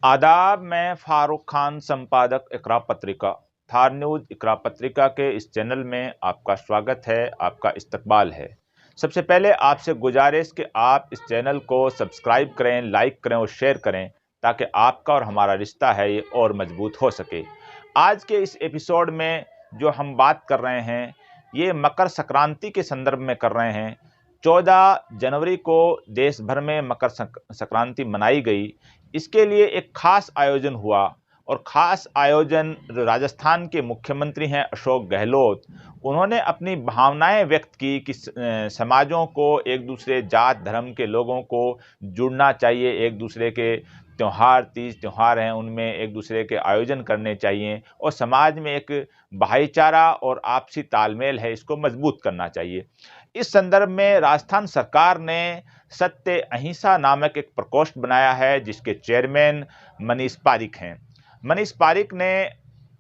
आदाब। मैं फारूक खान, संपादक इकरा पत्रिका। थार न्यूज़ इकरा पत्रिका के इस चैनल में आपका स्वागत है, आपका इस्तकबाल है। सबसे पहले आपसे गुजारिश कि आप इस चैनल को सब्सक्राइब करें, लाइक करें और शेयर करें ताकि आपका और हमारा रिश्ता है ये और मजबूत हो सके। आज के इस एपिसोड में जो हम बात कर रहे हैं ये मकर संक्रांति के संदर्भ में कर रहे हैं। 14 जनवरी को देश भर में मकर संक्रांति मनाई गई। इसके लिए एक खास आयोजन हुआ और ख़ास आयोजन राजस्थान के मुख्यमंत्री हैं अशोक गहलोत, उन्होंने अपनी भावनाएं व्यक्त की कि समाजों को एक दूसरे जात धर्म के लोगों को जुड़ना चाहिए, एक दूसरे के त्यौहार तीज त्यौहार हैं उनमें एक दूसरे के आयोजन करने चाहिए और समाज में एक भाईचारा और आपसी तालमेल है इसको मजबूत करना चाहिए। इस संदर्भ में राजस्थान सरकार ने सत्य अहिंसा नामक एक प्रकोष्ठ बनाया है जिसके चेयरमैन मनीष पारिक हैं। मनीष पारिक ने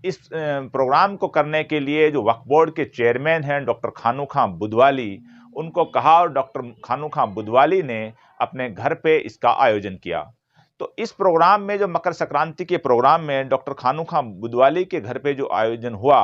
इस प्रोग्राम को करने के लिए जो वक्फ बोर्ड के चेयरमैन हैं डॉक्टर खानू खां बुधवाली, उनको कहा और डॉक्टर खानू खां बुधवाली ने अपने घर पे इसका आयोजन किया। तो इस प्रोग्राम में जो मकर संक्रांति के प्रोग्राम में डॉक्टर खानू खां बुधवाली के घर पे जो आयोजन हुआ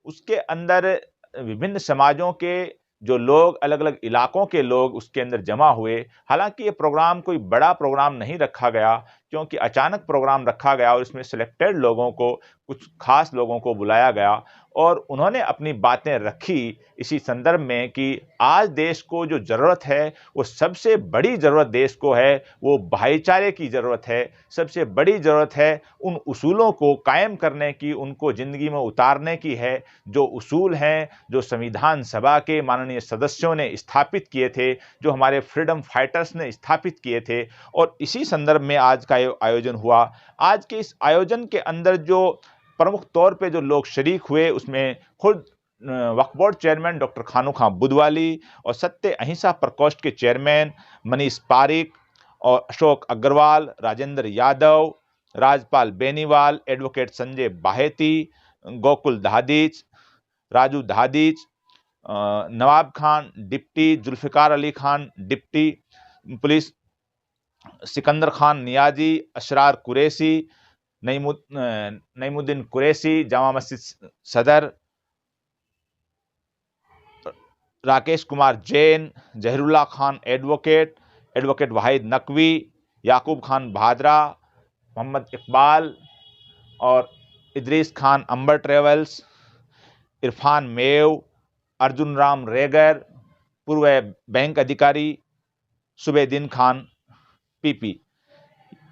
उसके अंदर विभिन्न समाजों के जो लोग, अलग अलग इलाकों के लोग उसके अंदर जमा हुए। हालांकि ये प्रोग्राम कोई बड़ा प्रोग्राम नहीं रखा गया क्योंकि अचानक प्रोग्राम रखा गया और इसमें सिलेक्टेड लोगों को, कुछ खास लोगों को बुलाया गया और उन्होंने अपनी बातें रखी इसी संदर्भ में कि आज देश को जो ज़रूरत है वो सबसे बड़ी ज़रूरत देश को है वो भाईचारे की ज़रूरत है। सबसे बड़ी ज़रूरत है उन उसूलों को कायम करने की, उनको ज़िंदगी में उतारने की है जो उसूल हैं जो संविधान सभा के माननीय सदस्यों ने स्थापित किए थे, जो हमारे फ्रीडम फाइटर्स ने स्थापित किए थे। और इसी संदर्भ में आज का आयोजन हुआ। आज के इस आयोजन के अंदर जो प्रमुख तौर पे जो लोग शरीक हुए उसमें खुद वक्फ बोर्ड चेयरमैन डॉक्टर खानू खां बुधवाली और सत्य अहिंसा प्रकोष्ठ के चेयरमैन मनीष पारिक और Ashok Agarwal, Rajendra Yadav, Rajpal Beniwal, advocate Sanjay Baheti, Gokul Dadhich, Raju Dadhich, Nawab Khan deputy, Zulfikar Ali Khan deputy police, Sikandar Khan Niyazi, Ashrar Qureshi, Naimuddin Qureshi Jama Masjid सदर, राकेश कुमार जैन, जहरुल्ला खान एडवोकेट वाहिद नकवी, याकूब खान भादरा, मोहम्मद इकबाल और इदरीस खान अंबर ट्रेवल्स, इरफान मेव, अर्जुन राम रेगर, पूर्व बैंक अधिकारी सुबेदीन खान पीपी,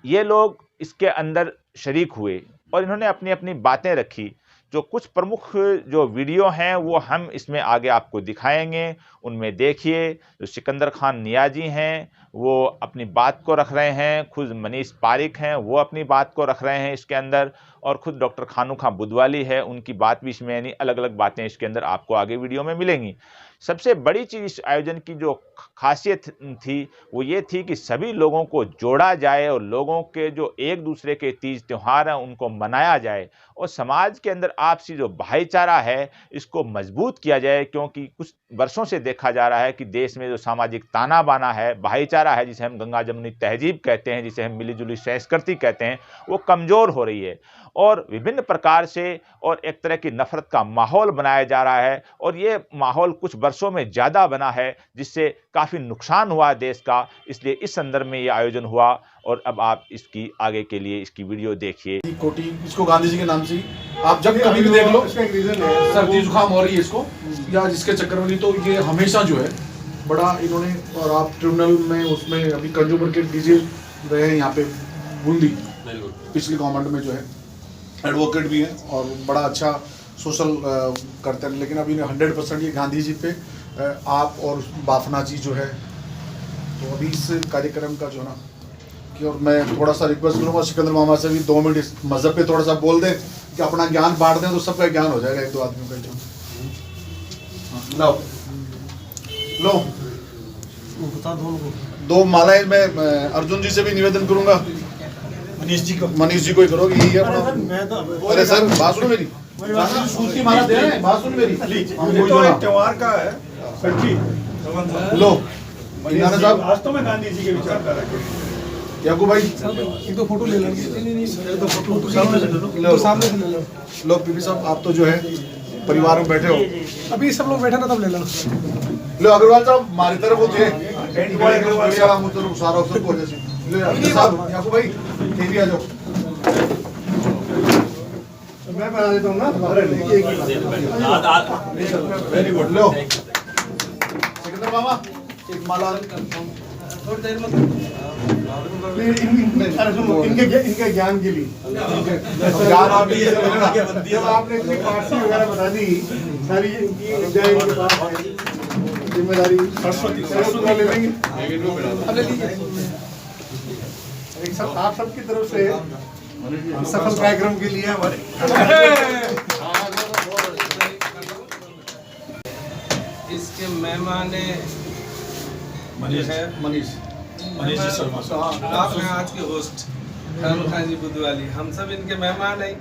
ये लोग इसके अंदर शरीक हुए और इन्होंने अपनी अपनी बातें रखी। जो कुछ प्रमुख जो वीडियो हैं वो हम इसमें आगे आपको दिखाएंगे, उनमें देखिए जो सिकंदर खान नियाजी हैं वो अपनी बात को रख रहे हैं, खुद मनीष पारिक हैं वो अपनी बात को रख रहे हैं इसके अंदर, और खुद डॉक्टर खानू खां बुधवाली है उनकी बात भी इसमें, यानी अलग अलग बातें इसके अंदर आपको आगे वीडियो में मिलेंगी। सबसे बड़ी चीज़ इस आयोजन की जो खासियत थी वो ये थी कि सभी लोगों को जोड़ा जाए और लोगों के जो एक दूसरे के तीज त्यौहार हैं उनको मनाया जाए और समाज के अंदर आपसी जो भाईचारा है इसको मजबूत किया जाए। क्योंकि कुछ वर्षों से देखा जा रहा है कि देश में जो सामाजिक ताना बाना है, भाईचारा है, जिसे हम गंगा जमुनी तहजीब कहते हैं, जिसे हम मिलीजुली संस्कृति कहते हैं, वो कमज़ोर हो रही है और विभिन्न प्रकार से और एक तरह की नफरत का माहौल बनाया जा रहा है और ये माहौल कुछ वर्षों में ज़्यादा बना है जिससे काफ़ी नुकसान हुआ देश का। इसलिए इस संदर्भ में ये आयोजन हुआ और अब आप इसकी आगे के लिए इसकी वीडियो देखिए। कोटी इसको गांधी जी के नाम से आप जब कभी भी देख लो, इसका एक रीजन है, सर्दी जुकाम हो रही है इसको या जिसके चक्कर में, नहीं तो ये हमेशा जो है बड़ा इन्होंने, और आप ट्रिब्यूनल में उसमें अभी कंज्यूमर के डीजे रहे हैं यहाँ पे बूंदी, पिछली गवर्नमेंट में जो है एडवोकेट भी हैं और बड़ा अच्छा सोशल करते हैं। लेकिन अभी 100% ये गांधी जी पे आप और बाफना जी जो है, तो अभी इस कार्यक्रम का जो ना कि, और मैं थोड़ा सा रिक्वेस्ट करूँगा सिकंदर मामा से भी 2 मिनट इस मज़हब पे थोड़ा सा बोल दें कि अपना ज्ञान बांट दें तो सबका ज्ञान हो जाएगा, 1-2 आदमियों का जो। लो लो बता दो 2 मालाएं मैं अर्जुन जी से भी निवेदन करूँगा, मनीष जी को ही करोगे, यही है अपना। अरे सर बात सुनो मेरी, सूत की माला दे रहे हैं, बात सुन मेरी, तो एक त्योहार का है सच्ची। लो साहब, वास्तव में गांधी जी के विचार कर रखे याकूब भाई एक दो फोटो ले लो। एक दो फोटो सामने से ले लो। तो सामने से ले लो। लो पीपी साहब, आप तो जो है परिवार में बैठे हो, अभी सब लोग बैठे ना, तब ले लो। लो अग्रवाल साहब मारी तरफ होती है सारा अवसर को जैसे लो साहब, याकूब भाई ये भी आ जाओ। मैं बना देता हूँ ना, वेरी गुड। लो सिकंदर मामा एक माला थोड़ी देर में इनके ज्ञान के लिए ज्ञान आप जब आपने इतनी फारसी वगैरह बता दी सारी, इनके पास जिम्मेदारी सरस्वती ले लेंगे। अब ले लीजिए एक सब आप सबकी तरफ से सफल कार्यक्रम के लिए हमारे इसके मेहमान मनीष जी शर्मा आप हैं आज के होस्ट खान खान जी बुद्धवाली। हम सब इनके मेहमान हैं,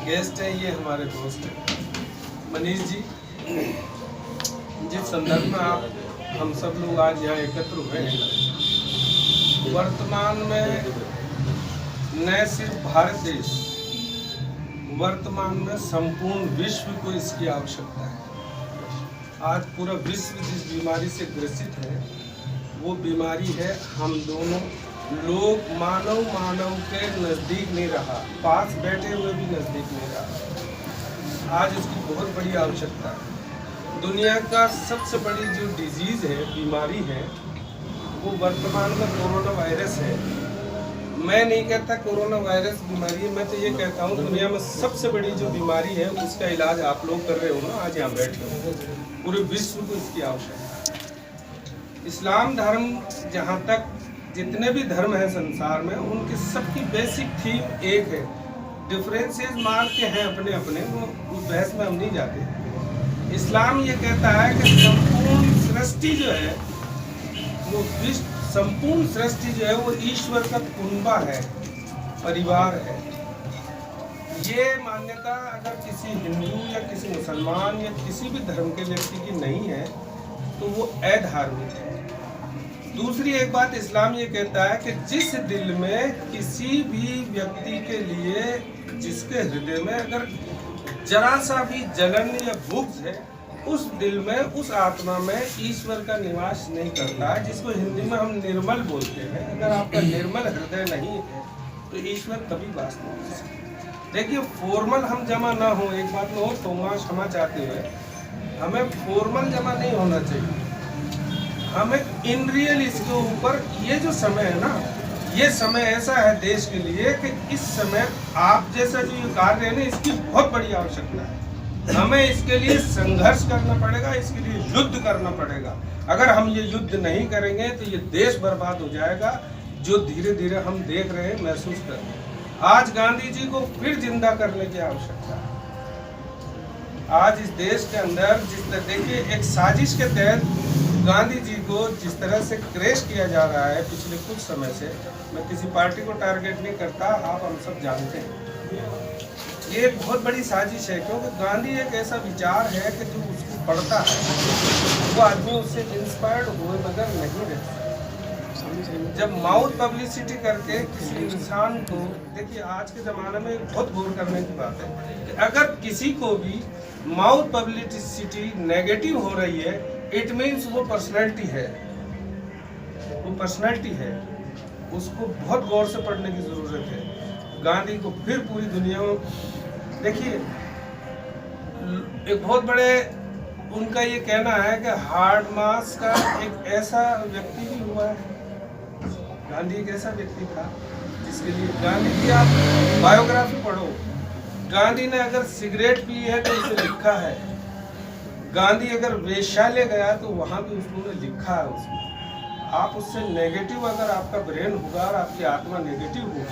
गेस्ट हैं, ये हमारे दोस्त हैं। मनीष जी, जिस संदर्भ में आप हम सब लोग आज यहाँ एकत्र हुए हैं, वर्तमान में न सिर्फ भारत देश, वर्तमान में संपूर्ण विश्व को इसकी आवश्यकता है। आज पूरा विश्व जिस बीमारी से ग्रसित है, वो बीमारी है हम दोनों लोग, मानव के नज़दीक नहीं रहा, पास बैठे हुए भी नज़दीक नहीं रहा। आज उसकी बहुत बड़ी आवश्यकता है। दुनिया का सबसे बड़ी जो डिजीज़ है, बीमारी है, वो वर्तमान में कोरोना वायरस है। मैं नहीं कहता कोरोना वायरस बीमारी है, मैं तो ये कहता हूँ दुनिया में सबसे बड़ी जो बीमारी है उसका इलाज आप लोग कर रहे हो ना, आज यहाँ बैठे हो। पूरे विश्व को इसकी आवश्यकता है। इस्लाम धर्म, जहाँ तक जितने भी धर्म हैं संसार में, उनकी सबकी बेसिक थीम एक है। डिफरेंसेस मार के हैं अपने अपने, वो उस बहस में हम नहीं जाते। इस्लाम ये कहता है कि संपूर्ण सृष्टि जो है वो संपूर्ण सृष्टि जो है वो ईश्वर का कुनबा है, परिवार है। ये मान्यता अगर किसी हिंदू या किसी मुसलमान या किसी भी धर्म के व्यक्ति की नहीं है तो वो अधार्मिक है। दूसरी एक बात इस्लाम ये कहता है कि जिस दिल में किसी भी व्यक्ति के लिए, जिसके हृदय में अगर जरा सा भी जलन या बुग़्ज़ है, उस दिल में, उस आत्मा में ईश्वर का निवास नहीं करता है, जिसको हिंदी में हम निर्मल बोलते हैं। अगर आपका निर्मल हृदय नहीं है तो ईश्वर कभी वास नहीं कर सकता। देखिए, फॉर्मल हम जमा ना हो, एक बात में हो तो क्षमा चाहते हुए, हमें फॉर्मल जमा नहीं होना चाहिए। हमें इन रियल इसके ऊपर, ये जो समय है ना, ये समय ऐसा है देश के लिए कि इस समय आप जैसा जो ये कार्य है ना, इसकी बहुत बड़ी आवश्यकता है। हमें इसके लिए संघर्ष करना पड़ेगा, इसके लिए युद्ध करना पड़ेगा। अगर हम ये युद्ध नहीं करेंगे तो ये देश बर्बाद हो जाएगा, जो धीरे धीरे हम देख रहे हैं, महसूस कर रहे हैं। आज गांधी जी को फिर जिंदा करने की आवश्यकता है। आज इस देश के अंदर जिस तरह, देखिए, एक साजिश के तहत गांधी जी को जिस तरह से क्रेश किया जा रहा है पिछले कुछ समय से, मैं किसी पार्टी को टारगेट नहीं करता, आप हम सब जानते हैं, ये एक बहुत बड़ी साजिश है। क्योंकि गांधी एक ऐसा विचार है कि जो उसको पढ़ता है वो आदमी उससे इंस्पायर्ड हुए बगैर नहीं रहता। जब माउथ पब्लिसिटी करके किसी इंसान को, देखिए आज के ज़माने में बहुत गौर करने की बात है कि अगर किसी को भी माउथ पब्लिसिटी नेगेटिव हो रही है, इट मीन्स वो पर्सनैलिटी है, वो पर्सनैलिटी है। उसको बहुत गौर से पढ़ने की ज़रूरत है। गांधी को फिर पूरी दुनिया में, देखिए, एक बहुत बड़े उनका ये कहना है कि हार्ड मास का एक ऐसा व्यक्ति भी हुआ है। गांधी एक ऐसा व्यक्ति था जिसके लिए, गांधी की आप बायोग्राफी पढ़ो, गांधी ने अगर सिगरेट पी है तो उसे लिखा है, गांधी अगर वेश्यालय गया तो वहाँ भी उसने लिखा है उसमें। आप उससे नेगेटिव, अगर आपका ब्रेन होगा और आपकी आत्मा नेगेटिव होगी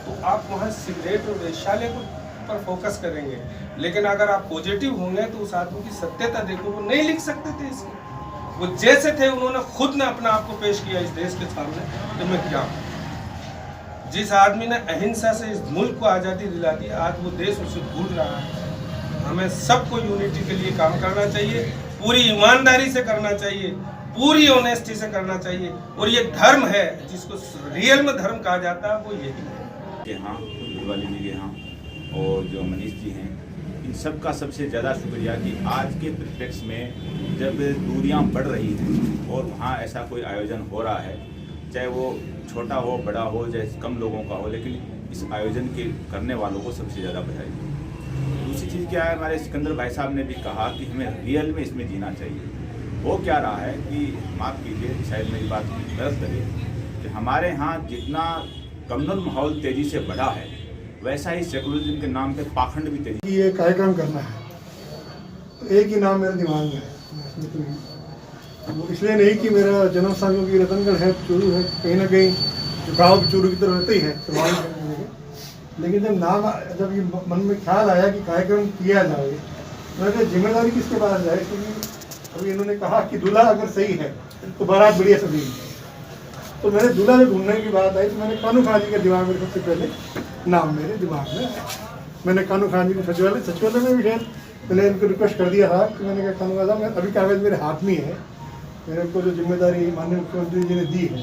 तो आप वहाँ सिगरेट और वेश्यालय पर फोकस करेंगे। लेकिन अगर आप पॉजिटिव होंगे तो उस आदमी की सत्यता देखो, वो नहीं लिख सकते थे इसकी, वो जैसे थे उन्होंने खुद ने अपने आप को पेश किया इस देश के सामने कि मैं क्या हूँ। जिस आदमी ने अहिंसा से इस मुल्क को आज़ादी दिला दी, आज वो देश उसे भूल रहा है। हमें सबको यूनिटी के लिए काम करना चाहिए, पूरी ईमानदारी से करना चाहिए, पूरी ऑनेस्टी से करना चाहिए। और ये धर्म है जिसको रियल में धर्म कहा जाता है, वो यही है। के यहाँ दिवाली जी के यहाँ और जो मनीष जी हैं, इन सब का सबसे ज़्यादा शुक्रिया कि आज के परिप्रेक्ष्य में जब दूरियां बढ़ रही हैं और वहाँ ऐसा कोई आयोजन हो रहा है, चाहे वो छोटा हो बड़ा हो चाहे कम लोगों का हो, लेकिन इस आयोजन के करने वालों को सबसे ज़्यादा बधाई। दूसरी चीज़ क्या है, हमारे सिकंदर भाई साहब ने भी कहा कि हमें रियल में इसमें जीना चाहिए। वो क्या रहा है कि माफ़ कीजिए शायद मेरी बात गलत लगे कि हमारे यहाँ जितना कम्युनल माहौल तेज़ी से बढ़ा है, वैसा ही सेकुलरिज्म के नाम पे पाखंड भी तेजी। ये कार्यक्रम करना है तो एक ही नाम मेरे दिमाग में है, वो इसलिए नहीं कि मेरा जन्म स्थान क्योंकि रतनगढ़ है, चूरू है, कहीं ना कहीं झुकाव चूरू की तरफ रहते ही है स्वाभाविक है। लेकिन जब ये मन में ख्याल आया कि कार्यक्रम किया जाए, मैंने जिम्मेदारी किसके पास जाए, क्योंकि अभी इन्होंने कहा कि दूल्हा अगर सही है तो बारात बढ़िया सजेगी। तो मैंने दूल्हा जब ढूंढने की बात आई तो मैंने कानू खान जी का दिमाग में सबसे पहले नाम मेरे दिमाग में। मैंने कानू खान जी को सचिवालय में भी शायद मैंने इनको रिक्वेस्ट कर दिया था कि मैंने कहा कानू खान साहब, मैं अभी कागज मेरे हाथ में है, मेरे को जो जिम्मेदारी माननीय मुख्यमंत्री जी ने दी है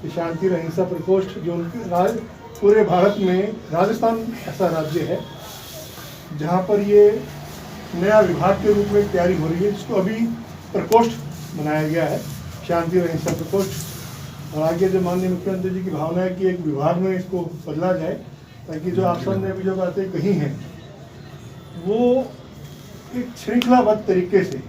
कि शांति और अहिंसा प्रकोष्ठ जो उनके पूरे भारत में, राजस्थान ऐसा राज्य है जहाँ पर ये नया विभाग के रूप में तैयारी हो रही है, जिसको अभी प्रकोष्ठ बनाया गया है, शांति और अहिंसा प्रकोष्ठ। और आगे जो माननीय मुख्यमंत्री जी की भावना है कि एक विभाग में इसको बदला जाए, ताकि जो आप सबने अभी जो बातें कही हैं वो एक श्रृंखलाबद्ध तरीके से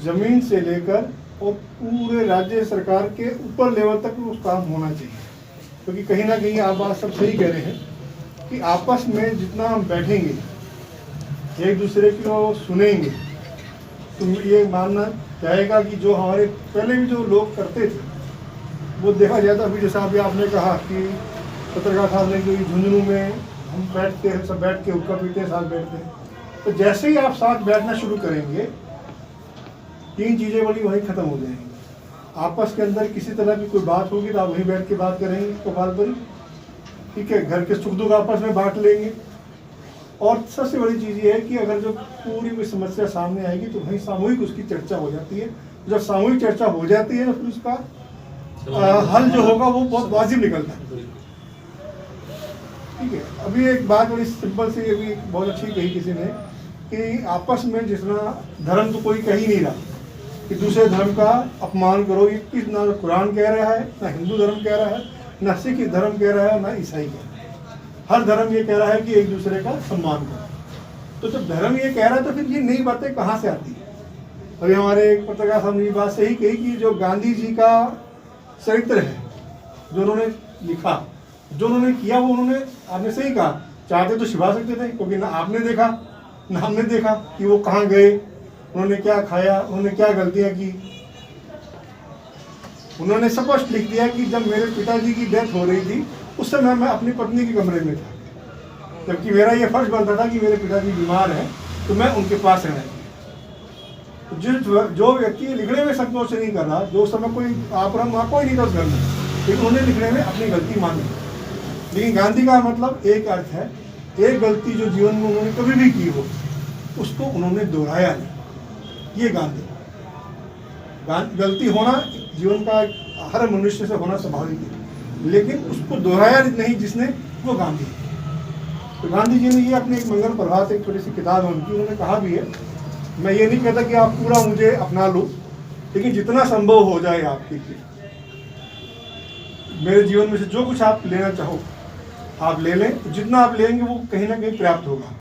जमीन से लेकर और पूरे राज्य सरकार के ऊपर लेवल तक उस काम होना चाहिए। क्योंकि कहीं ना कहीं आप बात सब सही कह रहे हैं कि आपस में जितना हम बैठेंगे, एक दूसरे को सुनेंगे, तो ये मानना चाहेगा कि जो हमारे पहले भी जो लोग करते थे वो देखा जाए। तो अभी जैसा अभी आपने कहा कि पत्रकार साहब ने कि झुंझुनू में हम बैठते हैं, सब बैठ के हुक्का पीते हैं, साथ बैठते हैं, तो जैसे ही आप साथ बैठना शुरू करेंगे, तीन चीज़ें बड़ी वहीं ख़त्म हो जाएंगी। आपस के अंदर किसी तरह की कोई बात होगी तो आप वहीं बैठ के बात करेंगे कपाल पर, ठीक है, घर के सुख दुख आपस में बांट लेंगे। और सबसे बड़ी चीज़ ये है कि अगर जो पूरी कोई समस्या सामने आएगी तो वहीं सामूहिक उसकी चर्चा हो जाती है। जब सामूहिक चर्चा हो जाती है तो फिर उसका हल जो होगा वो बहुत वाजिब निकलता है, ठीक है। अभी एक बात बड़ी सिंपल सी अभी बहुत अच्छी कही किसी ने कि आपस में जितना धर्म तो कोई कह ही नहीं रहा कि दूसरे धर्म का अपमान करो, ये किस ना कुरान कह रहा है, ना हिंदू धर्म कह रहा है, ना सिख धर्म कह रहा है, ना ईसाई कह रहा है। हर धर्म ये कह रहा है कि एक दूसरे का सम्मान करो। तो जब धर्म ये कह रहा है तो फिर ये नई बातें कहाँ से आती है। अभी हमारे एक पत्रकार साहब ने ये बात सही कही कि जो गांधी जी का चरित्र है, जो उन्होंने लिखा, जो उन्होंने किया, वो उन्होंने, आपने सही कहा, चाहते तो छिपा सकते थे, क्योंकि ना आपने देखा ना हमने देखा कि वो कहाँ गए, उन्होंने क्या खाया, उन्होंने क्या गलतियाँ की। उन्होंने स्पष्ट लिख दिया कि जब मेरे पिताजी की डेथ हो रही थी उस समय मैं अपनी पत्नी के कमरे में था, जबकि मेरा ये फर्ज बनता था कि मेरे पिताजी बीमार हैं तो मैं उनके पास रहना चाहिए। जो व्यक्ति लिखने में संकोच नहीं कर रहा, जो समय कोई आपरम वहाँ कोई नहीं था उस घर में, लेकिन उन्हें लिखने में अपनी गलती मानी। लेकिन गांधी का मतलब एक अर्थ है, एक गलती जो जीवन में उन्होंने कभी भी की हो उसको उन्होंने दोहराया नहीं। ये गांधी, गलती होना जीवन का हर मनुष्य से होना स्वाभाविक है, लेकिन उसको दोहराया नहीं जिसने, वो गांधी। तो गांधी जी ने ये अपने एक मंगल प्रभात, एक छोटी सी किताब है उनकी, उन्होंने कहा भी है, मैं ये नहीं कहता कि आप पूरा मुझे अपना लो, लेकिन जितना संभव हो जाए आपके लिए, मेरे जीवन में से जो कुछ आप लेना चाहो आप ले लें, जितना आप लेंगे वो कहीं ना कहीं पर्याप्त होगा।